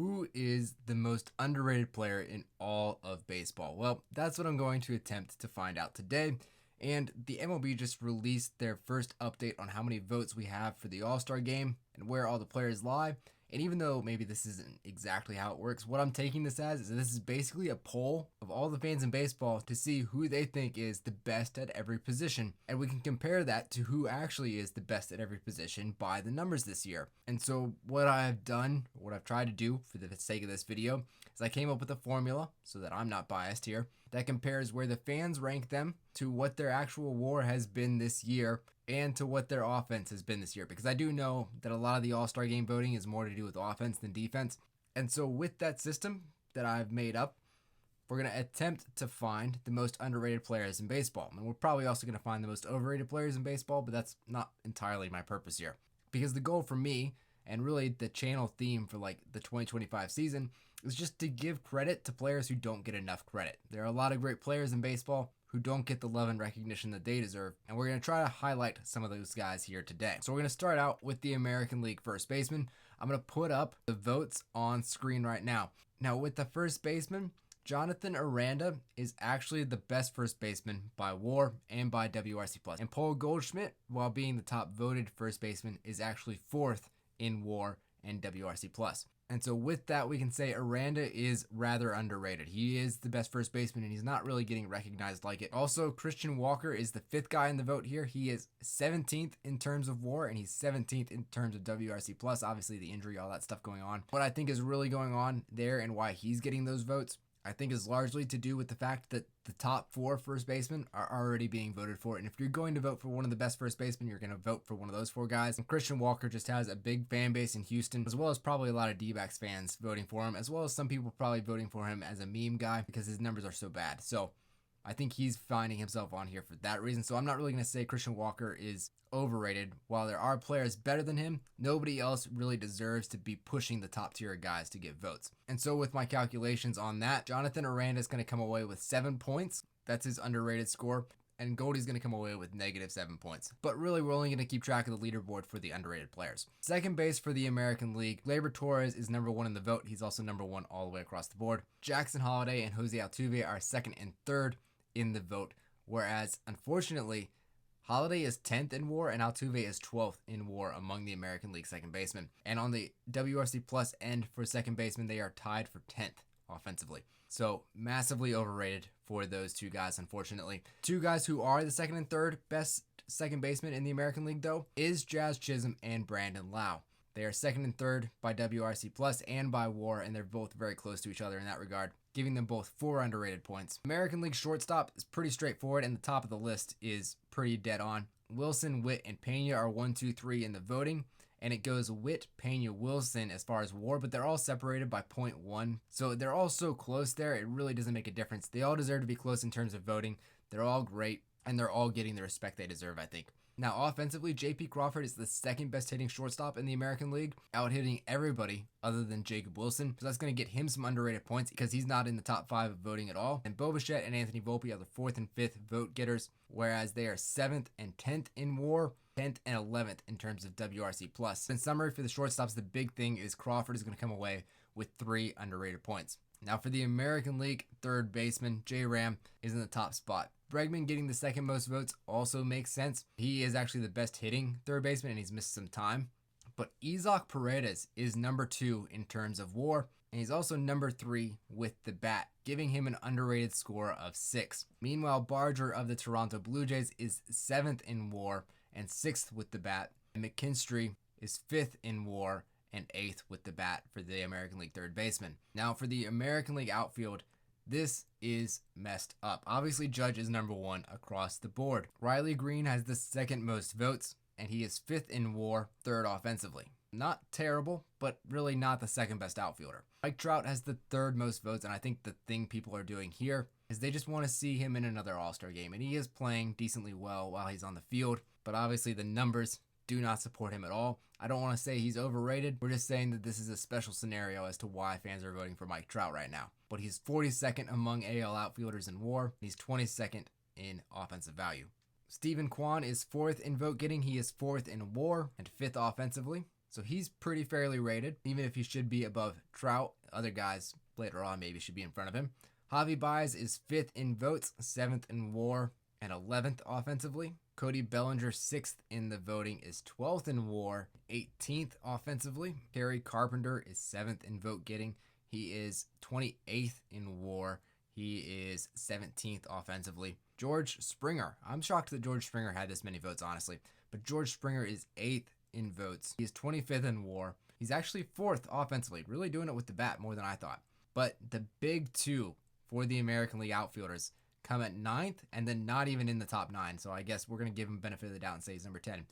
Who is the most underrated player in all of baseball? Well, that's what I'm going to attempt to find out today. And the MLB just released their first update on how many votes we have for the All-Star game and where all the players lie. And even though maybe this isn't exactly how it works, what I'm taking this as is this is basically a poll of all the fans in baseball to see who they think is the best at every position. And we can compare that to who actually is the best at every position by the numbers this year. And so what I've done, what I've tried to do for the sake of this video, is I came up with a formula so that I'm not biased here that compares where the fans rank them to what their actual WAR has been this year and to what their offense has been this year. Because I do know that a lot of the All-Star game voting is more to do with offense than defense. And so with that system that I've made up, we're going to attempt to find the most underrated players in baseball. And we're probably also going to find the most overrated players in baseball, but that's not entirely my purpose here. Because the goal for me, and really the channel theme for like the 2025 season, is just to give credit to players who don't get enough credit. There are a lot of great players in baseball who don't get the love and recognition that they deserve, and we're going to try to highlight some of those guys here today. So we're going to start out with the American League first baseman. I'm going to put up the votes on screen right now. Now with the first baseman, Jonathan Aranda is actually the best first baseman by WAR and by WRC+. And Paul Goldschmidt, while being the top voted first baseman, is actually fourth in WAR and WRC+. And so with that, we can say Aranda is rather underrated. He is the best first baseman, and he's not really getting recognized like it. Also, Christian Walker is the fifth guy in the vote here. He is 17th in terms of WAR, and he's 17th in terms of WRC+. Obviously, the injury, all that stuff going on. What I think is really going on there and why he's getting those votes, I think is largely to do with the fact that the top four first basemen are already being voted for. And if you're going to vote for one of the best first basemen, you're going to vote for one of those four guys. And Christian Walker just has a big fan base in Houston, as well as probably a lot of D-backs fans voting for him, as well as some people probably voting for him as a meme guy because his numbers are so bad. So I think he's finding himself on here for that reason. So I'm not really going to say Christian Walker is overrated. While there are players better than him, nobody else really deserves to be pushing the top tier guys to get votes. And so with my calculations on that, Jonathan Aranda is going to come away with 7 points. That's his underrated score. And Goldie's going to come away with -7 points. But really, we're only going to keep track of the leaderboard for the underrated players. Second base for the American League, Gleyber Torres is number 1 in the vote. He's also number 1 all the way across the board. Jackson Holliday and Jose Altuve are second and third in the vote. Whereas, unfortunately, Holliday is 10th in WAR and Altuve is 12th in WAR among the American League second basemen. And on the WRC Plus end for second baseman, they are tied for 10th offensively. So massively overrated for those two guys, unfortunately. Two guys who are the second and third best second baseman in the American League, though, is Jazz Chisholm and Brandon Lau. They are second and third by WRC Plus and by WAR, and they're both very close to each other in that regard, giving them both 4 underrated points. American League shortstop is pretty straightforward, and the top of the list is pretty dead on. Wilson, Witt, and Pena are 1, 2, 3 in the voting, and it goes Witt, Pena, Wilson as far as WAR, but they're all separated by 0.1. So they're all so close there, it really doesn't make a difference. They all deserve to be close in terms of voting. They're all great, and they're all getting the respect they deserve, I think. Now, offensively, J.P. Crawford is the second best hitting shortstop in the American League, out hitting everybody other than Jacob Wilson. So that's going to get him some underrated points because he's not in the top 5 of voting at all. And Bo Bichette and Anthony Volpe are the 4th and 5th vote getters, whereas they are 7th and 10th in WAR, 10th and 11th in terms of WRC+. In summary, for the shortstops, the big thing is Crawford is going to come away with 3 underrated points. Now, for the American League third baseman, J. Ram is in the top spot. Bregman getting the second most votes also makes sense. He is actually the best hitting third baseman, and he's missed some time. But Isaac Paredes is number 2 in terms of WAR, and he's also number 3 with the bat, giving him an underrated score of 6. Meanwhile, Barger of the Toronto Blue Jays is 7th in WAR and 6th with the bat, and McKinstry is 5th in WAR and 8th with the bat for the American League third baseman. Now, for the American League outfield, this is messed up. Obviously, Judge is number 1 across the board. Riley Green has the second most votes, and he is 5th in WAR, 3rd offensively. Not terrible, but really not the second best outfielder. Mike Trout has the 3rd most votes, and I think the thing people are doing here is they just want to see him in another All-Star game, and he is playing decently well while he's on the field, but obviously the numbers do not support him at all. I don't want to say he's overrated. We're just saying that this is a special scenario as to why fans are voting for Mike Trout right now. But he's 42nd among AL outfielders in WAR. He's 22nd in offensive value. Stephen Kwan is 4th in vote getting. He is 4th in WAR and 5th offensively. So he's pretty fairly rated, even if he should be above Trout. Other guys later on maybe should be in front of him. Javi Baez is 5th in votes, 7th in WAR, and 11th offensively. Cody Bellinger, 6th in the voting, is 12th in WAR, 18th offensively. Kerry Carpenter is 7th in vote getting. He is 28th in WAR. He is 17th offensively. George Springer. I'm shocked that George Springer had this many votes, honestly. But George Springer is 8th in votes. He is 25th in WAR. He's actually 4th offensively. Really doing it with the bat more than I thought. But the big two for the American League outfielders come at 9th and then not even in the top 9. So I guess we're going to give him benefit of the doubt and say he's number 10.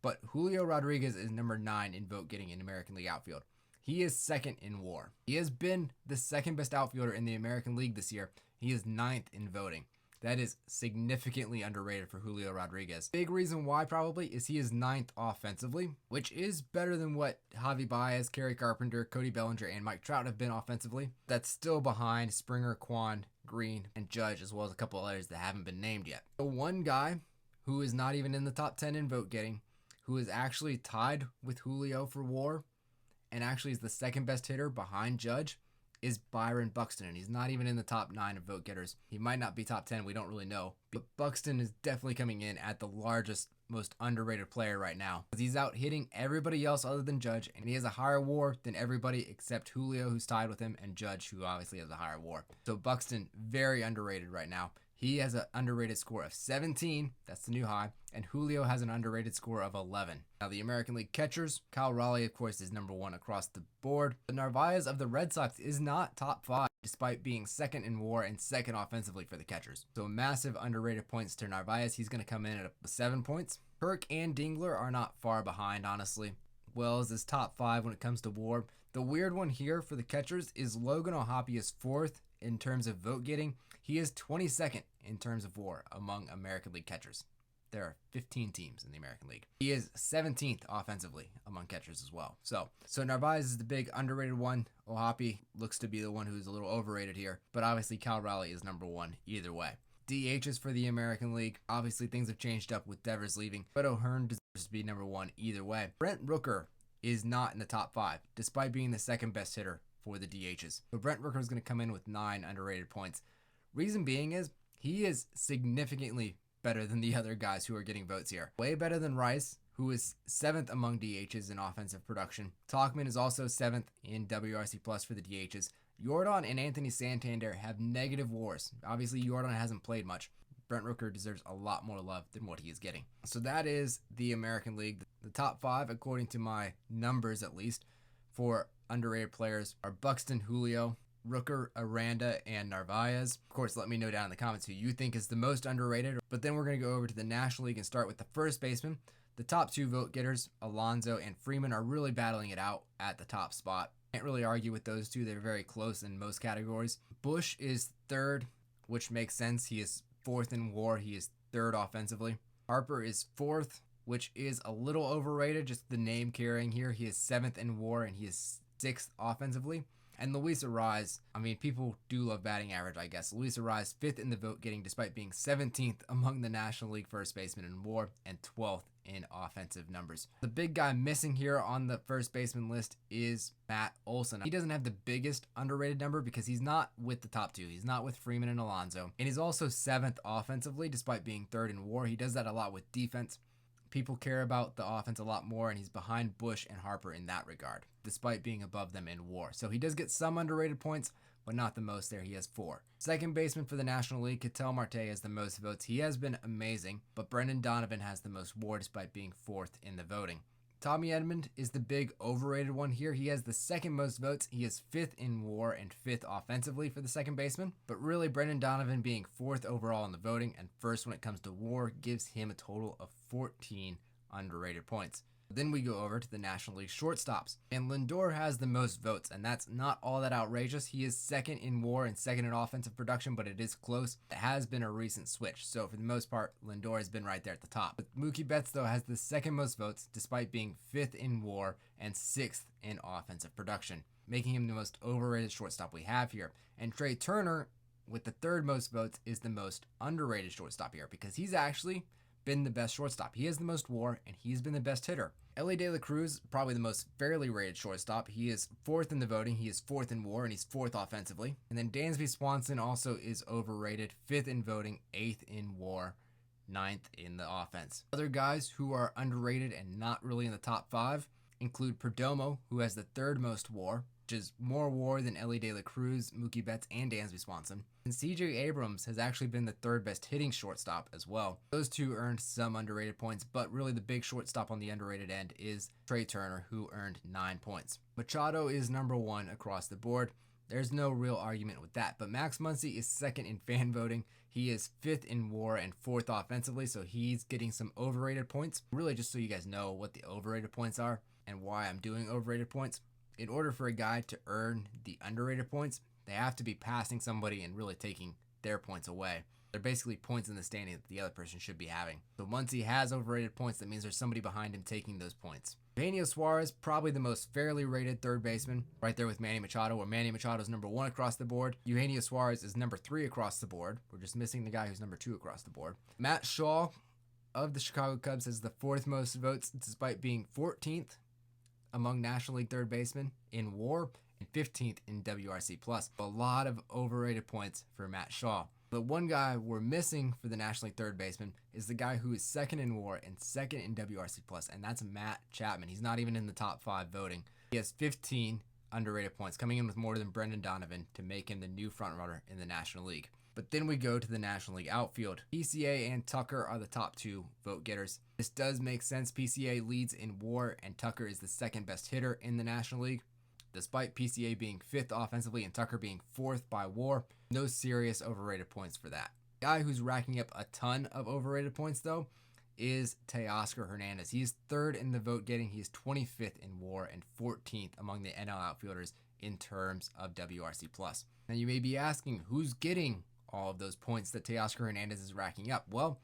But Julio Rodriguez is number 9 in vote getting in American League outfield. He is 2nd in WAR. He has been the 2nd best outfielder in the American League this year. He is 9th in voting. That is significantly underrated for Julio Rodriguez. Big reason why probably is he is 9th offensively, which is better than what Javi Baez, Kerry Carpenter, Cody Bellinger, and Mike Trout have been offensively. That's still behind Springer, Kwan, Green, and Judge, as well as a couple others that haven't been named yet. The one guy who is not even in the top 10 in vote getting, who is actually tied with Julio for WAR, and actually is the 2nd best hitter behind Judge, is Byron Buxton, and he's not even in the top 9 of vote getters. He might not be top 10, we don't really know. But Buxton is definitely coming in at the largest, most underrated player right now. He's out hitting everybody else other than Judge, and he has a higher WAR than everybody except Julio, who's tied with him, and Judge, who obviously has a higher WAR. So Buxton, very underrated right now. He has an underrated score of 17, that's the new high, and Julio has an underrated score of 11. Now the American League catchers, Kyle Raleigh of course is number 1 across the board. But Narvaez of the Red Sox is not top 5 despite being 2nd in WAR and 2nd offensively for the catchers. So massive underrated points to Narvaez. He's going to come in at 7 points. Kirk and Dingler are not far behind, honestly. Wells is top 5 when it comes to WAR. The weird one here for the catchers is Logan O'Hoppe is 4th in terms of vote getting. He is 22nd in terms of WAR among American League catchers. There are 15 teams in the American League. He is 17th offensively among catchers as well. So Narvaez is the big underrated one. O'Hoppe looks to be the one who's a little overrated here. But obviously Cal Raleigh is number 1 either way. DHs for the American League. Obviously things have changed up with Devers leaving. But O'Hearn deserves to be number 1 either way. Brent Rooker is not in the top 5 despite being the 2nd best hitter for the DHs. So Brent Rooker is going to come in with 9 underrated points. Reason being is he is significantly better than the other guys who are getting votes here. Way better than Rice, who is 7th among DHs in offensive production. Tauchman is also 7th in WRC Plus for the DHs. Jordan and Anthony Santander have negative WARs. Obviously, Jordan hasn't played much. Brent Rooker deserves a lot more love than what he is getting. So that is the American League. The top 5, according to my numbers at least, for underrated players are Buxton, Julio, Rooker, Aranda, and Narvaez. Of course, let me know down in the comments who you think is the most underrated. But then we're going to go over to the National League and start with the first baseman. The top 2 vote getters, Alonso and Freeman, are really battling it out at the top spot. Can't really argue with those two. They're very close in most categories. Bush is 3rd, which makes sense. He is 4th in WAR. He is 3rd offensively. Harper is 4th, which is a little overrated, just the name carrying here. He is 7th in WAR, and he is 6th offensively. And Luis Arraez, I mean, people do love batting average, I guess. Luis Arraez, 5th in the vote getting, despite being 17th among the National League first basemen in WAR and 12th in offensive numbers. The big guy missing here on the first baseman list is Matt Olson. He doesn't have the biggest underrated number because he's not with the top 2. He's not with Freeman and Alonso. And he's also 7th offensively, despite being 3rd in WAR. He does that a lot with defense. People care about the offense a lot more, and he's behind Bush and Harper in that regard, despite being above them in WAR. So he does get some underrated points, but not the most there. He has 4. Second baseman for the National League, Ketel Marte has the most votes. He has been amazing, but Brendan Donovan has the most WAR despite being 4th in the voting. Tommy Edman is the big overrated one here. He has the 2nd most votes. He is 5th in WAR and 5th offensively for the second baseman. But really, Brendan Donovan being 4th overall in the voting and 1st when it comes to WAR gives him a total of 14 underrated points. Then we go over to the National League shortstops. And Lindor has the most votes, and that's not all that outrageous. He is 2nd in WAR and 2nd in offensive production, but it is close. It has been a recent switch, so for the most part, Lindor has been right there at the top. But Mookie Betts, though, has the 2nd most votes, despite being 5th in WAR and 6th in offensive production, making him the most overrated shortstop we have here. And Trey Turner, with the 3rd most votes, is the most underrated shortstop here, because he's actually been the best shortstop. He has the most WAR, and he's been the best hitter. Elly De La Cruz, probably the most fairly rated shortstop. He is 4th in the voting. He is 4th in WAR, and he's 4th offensively. And then Dansby Swanson also is overrated, 5th in voting, 8th in WAR, 9th in the offense. Other guys who are underrated and not really in the top 5 include Perdomo, who has the 3rd most WAR, which is more WAR than Elly De La Cruz, Mookie Betts, and Dansby Swanson. And CJ Abrams has actually been the 3rd best hitting shortstop as well. Those two earned some underrated points, but really the big shortstop on the underrated end is Trey Turner, who earned 9 points. Machado is number 1 across the board. There's no real argument with that, but Max Muncy is 2nd in fan voting. He is 5th in WAR and 4th offensively, so he's getting some overrated points. Really, just so you guys know what the overrated points are and why I'm doing overrated points. In order for a guy to earn the underrated points, they have to be passing somebody and really taking their points away. They're basically points in the standing that the other person should be having. So once he has overrated points, that means there's somebody behind him taking those points. Eugenio Suarez, probably the most fairly rated 3rd baseman, right there with Manny Machado, where Manny Machado is number 1 across the board. Eugenio Suarez is number 3 across the board. We're just missing the guy who's number 2 across the board. Matt Shaw of the Chicago Cubs has the 4th most votes, despite being 14th among National League 3rd basemen in WAR and 15th in WRC+. A lot of overrated points for Matt Shaw. The one guy we're missing for the National League 3rd baseman is the guy who is 2nd in WAR and 2nd in WRC+, and that's Matt Chapman. He's not even in the top 5 voting. He has 15 underrated points, coming in with more than Brendan Donovan to make him the new frontrunner in the National League. But then we go to the National League outfield. PCA and Tucker are the top 2 vote getters. This does make sense. PCA leads in WAR, and Tucker is the 2nd best hitter in the National League. Despite PCA being 5th offensively and Tucker being 4th by WAR, no serious overrated points for that. The guy who's racking up a ton of overrated points, though, is Teoscar Hernandez. He's 3rd in the vote getting. He's 25th in WAR and 14th among the NL outfielders in terms of WRC+. Now you may be asking, who's getting all of those points that Teoscar Hernandez is racking up? Well,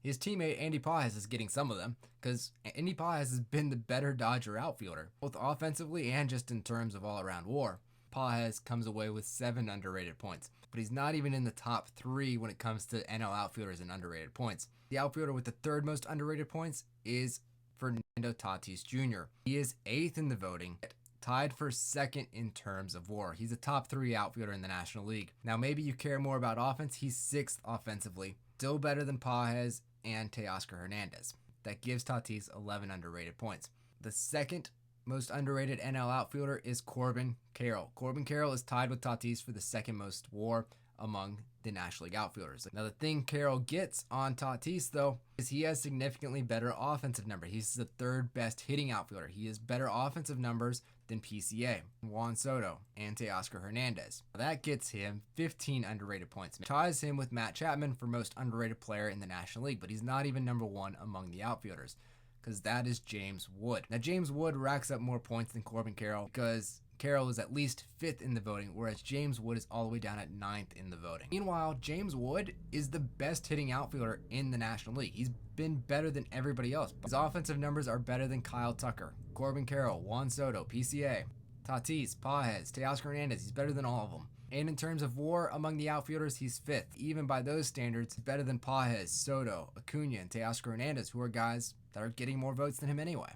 his teammate Andy Pages is getting some of them, because Andy Pages has been the better Dodger outfielder, both offensively and just in terms of all-around WAR. Pages comes away with 7 underrated points, but he's not even in the top 3 when it comes to NL outfielders and underrated points. The outfielder with the 3rd most underrated points is Fernando Tatis Jr. He is 8th in the voting, tied for 2nd in terms of WAR. He's a top 3 outfielder in the National League. Now maybe you care more about offense. He's 6th offensively, still better than Pages and Teoscar Hernandez. That gives Tatis 11 underrated points. The 2nd most underrated NL outfielder is Corbin Carroll. Corbin Carroll is tied with Tatis for the 2nd most WAR among the National League outfielders. Now the thing Carroll gets on Tatis, though, is he has significantly better offensive numbers. He's the 3rd best hitting outfielder. He has better offensive numbers than PCA, Juan Soto, and Teoscar Hernandez. Now that gets him 15 underrated points. Ties him with Matt Chapman for most underrated player in the National League, but he's not even number 1 among the outfielders, because that is James Wood. Now James Wood racks up more points than Corbin Carroll because Carroll is at least 5th in the voting, whereas James Wood is all the way down at 9th in the voting. Meanwhile, James Wood is the best hitting outfielder in the National League. He's been better than everybody else. His offensive numbers are better than Kyle Tucker, Corbin Carroll, Juan Soto, PCA, Tatis, Pages, Teoscar Hernandez. He's better than all of them. And in terms of WAR among the outfielders, he's 5th. Even by those standards, he's better than Pages, Soto, Acuna, and Teoscar Hernandez, who are guys that are getting more votes than him anyway.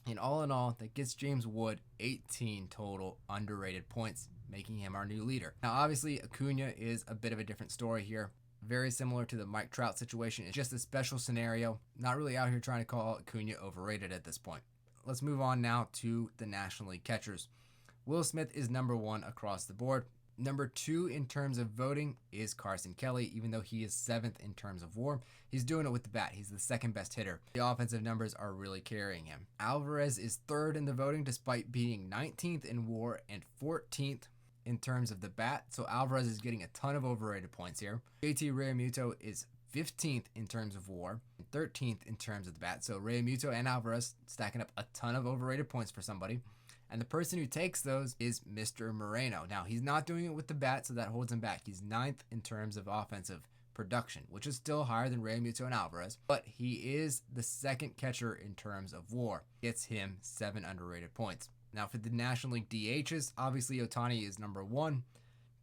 And all in all, that gets James Wood 18 total underrated points, making him our new leader. Now, obviously, Acuna is a bit of a different story here. Very similar to the Mike Trout situation. It's just a special scenario. Not really out here trying to call Acuna overrated at this point. Let's move on now to the National League catchers. Will Smith is number 1 across the board. Number 2 in terms of voting is Carson Kelly, even though he is 7th in terms of WAR. He's doing it with the bat. He's the 2nd best hitter. The offensive numbers are really carrying him. Alvarez is 3rd in the voting despite being 19th in WAR and 14th in terms of the bat. So Alvarez is getting a ton of overrated points here. JT Realmuto is 15th in terms of WAR and 13th in terms of the bat. So Realmuto and Alvarez stacking up a ton of overrated points for somebody. And the person who takes those is Mr. Moreno. Now, he's not doing it with the bat, so that holds him back. He's 9th in terms of offensive production, which is still higher than Realmuto and Alvarez, but he is the 2nd catcher in terms of WAR. Gets him 7 underrated points. Now, for the National League DHs, obviously Ohtani is number 1.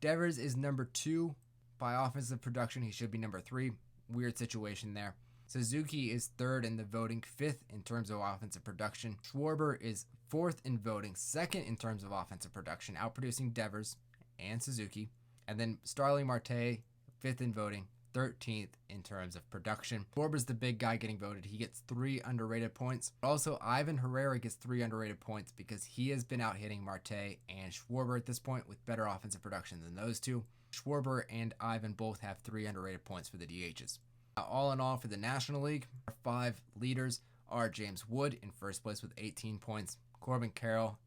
Devers is number 2. By offensive production, he should be number 3. Weird situation there. Suzuki is third in the voting, fifth in terms of offensive production. Schwarber is fourth in voting, second in terms of offensive production, outproducing Devers and Suzuki. And then Starling Marte, fifth in voting, 13th in terms of production. Schwarber's the big guy getting voted. He gets 3 underrated points. Also, Ivan Herrera gets 3 underrated points because he has been out hitting Marte and Schwarber at this point with better offensive production than those two. Schwarber and Ivan both have 3 underrated points for the DHs. Now, all in all, for the National League, our 5 leaders are James Wood in first place with 18 points, Corbin Carroll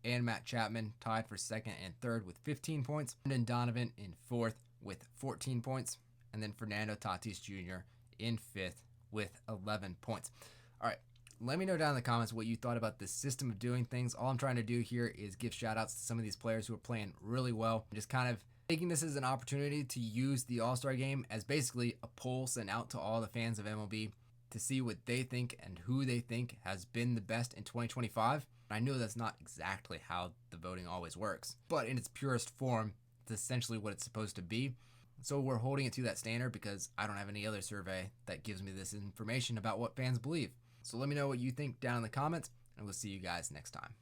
and Matt Chapman tied for second and third with 15 points, Brendan Donovan in fourth with 14 points, and then Fernando Tatis Jr. in fifth with 11 points. All right, let me know down in the comments what you thought about this system of doing things. All I'm trying to do here is give shout outs to some of these players who are playing really well. Just kind of taking this as an opportunity to use the All-Star Game as basically a poll sent out to all the fans of MLB to see what they think and who they think has been the best in 2025. I know that's not exactly how the voting always works, but in its purest form, it's essentially what it's supposed to be. So we're holding it to that standard because I don't have any other survey that gives me this information about what fans believe. So let me know what you think down in the comments, and we'll see you guys next time.